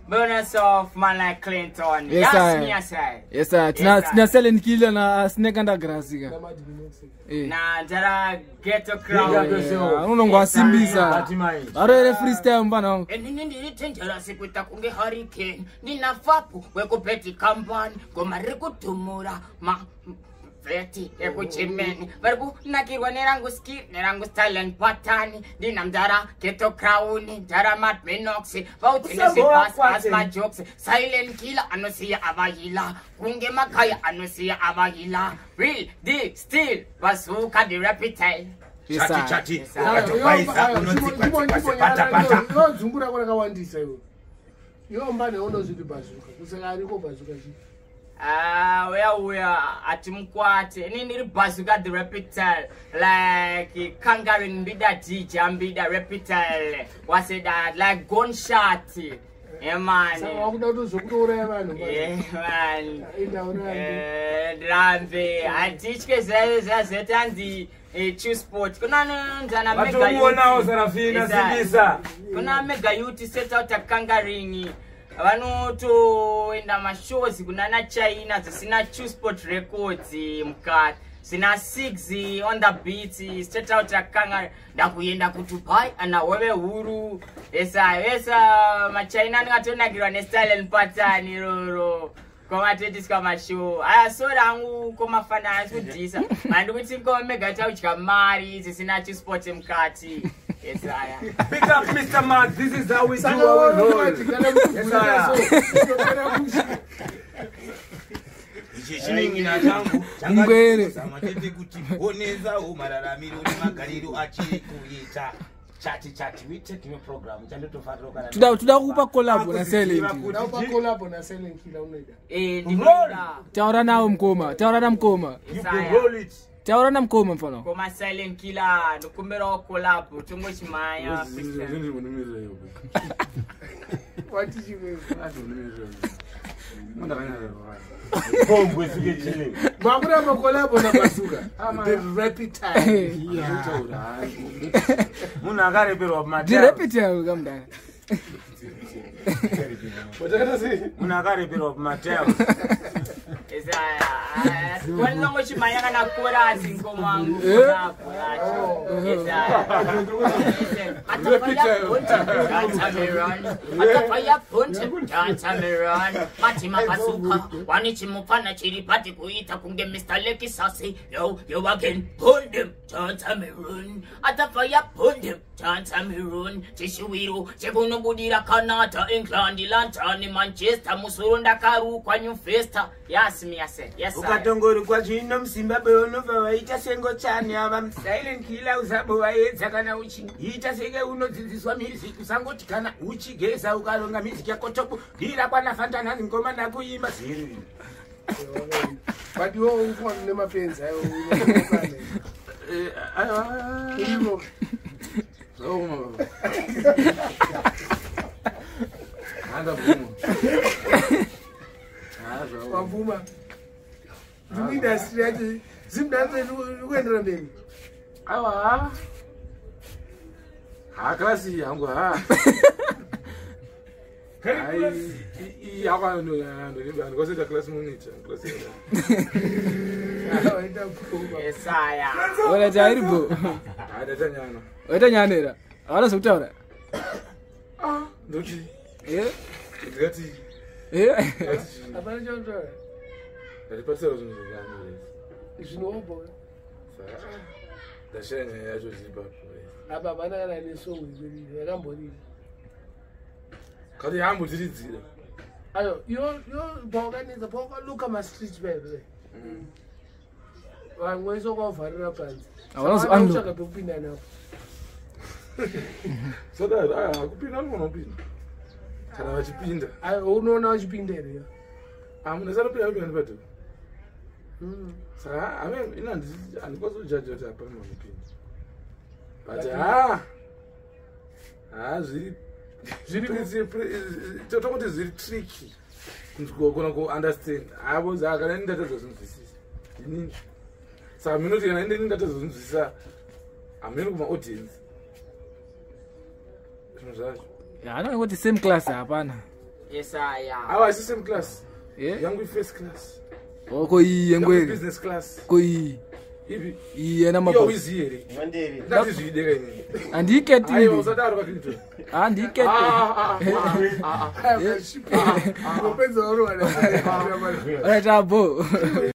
Bonus of man like Clinton. Yes, me I say. Yes, sir. Tina selling killer na snake under grass. Na jara ghetto crowd. I don't know what simbisa. Are freestyle mbana. Nini tenjera sikuta kunge hurricane. Nina fapu weko peti kampani. Goma rikutumura ma Feti, Chimimba, Verbu, Nakirwa Nerangu ski, Nerangu talent patani, Dinamdara, Ghetto Crown, Daramat Minox, Voutinasi pass my jokes, silent killer, Anosia Avahila, Kunge Makaya, Anosia Avahila, Real, D, still, Bazooker The Reptile. Chati. We are at Mkwate, Nini Bazooker The Reptile, like kangaroo bida DJ bida reptile, was it that like gunshot? Yeah, man. Yeah, man. Drambe, I teach kids that the choose sport. Kuna mega youth set out a kangaroo. Vanu to in the shows kunana China sina choose sport records mkat sina 6 on the beat straight out a kanga ndakuyenda kutupai ana wewe huru esa machina ngatona girwa ne style pattern roro koma tetis kama show aya so rangu koma fana kudisa mandi kuti ngoma mega tauchika mari sina choose sport mkati. Yes, I pick up Mr. Mark. This is how we do our role. Yes, Chati, we take your program. Tudakupa collab na selling. Taura na mkoma. You can roll it. Taura na mkoma mfano. Koma silent killer, nukumero collab, tungo chimaya. What did you mean? Mamura collab na Bazooker. The Reptile. The Reptile gamda. Munagare bit of Mattel. When long as you may have a Kuda in Command, Manchester, Musurunda Karu, Quanu Festa. Yes, me, I said, yes. Ukatongoro kwa chino Zimbabwe onova waita sengo chani ava silent killer usabu waedza kana uchi ita senge unodzidziswa music usangoti kana uchigeza ukalonga music yako topu dira kwana fantana ngoma nakuimba ziri. But you all want nema pens Abvuma. You need a strategy. Zimdancehall went running. Awa. Hakasi yangu ha. I hawa no because the class monitor. Yes, I am. Wala jaribu. Nyana. Weta nyanera. Awala sutara. Dochi. Yeah. Gati. Yeah. Abana John. Ele pode ser os meus. Isso não é bom. Da China é de Zimbabwe. Abana era nisso, era bonito. Cadê a mulher dizida? Ayo, yo organiza, look at my street baby. I'm going to go for a plan. I want to unlock a book in now. So that I could be not one of them. Can I have been? I don't know how you've been there. I'm going to be better. So I mean, and go to judge your opinion. But what is really tricky to go understand. I was a grand that doesn't exist. So I'm not in anything that doesn't exist. Ameni kuma audience. I don't know the same class hapana. Yes, I am. Our same class. Yeah. Yangu first class. Oko yengwe. Business class. Koi. Ibi. Yena Yo mabo. izire. Mandiri. That is idega ini. Andiketi. Ayo uzadaro bakito. Andiketi. Pensa oro ana. Right abo.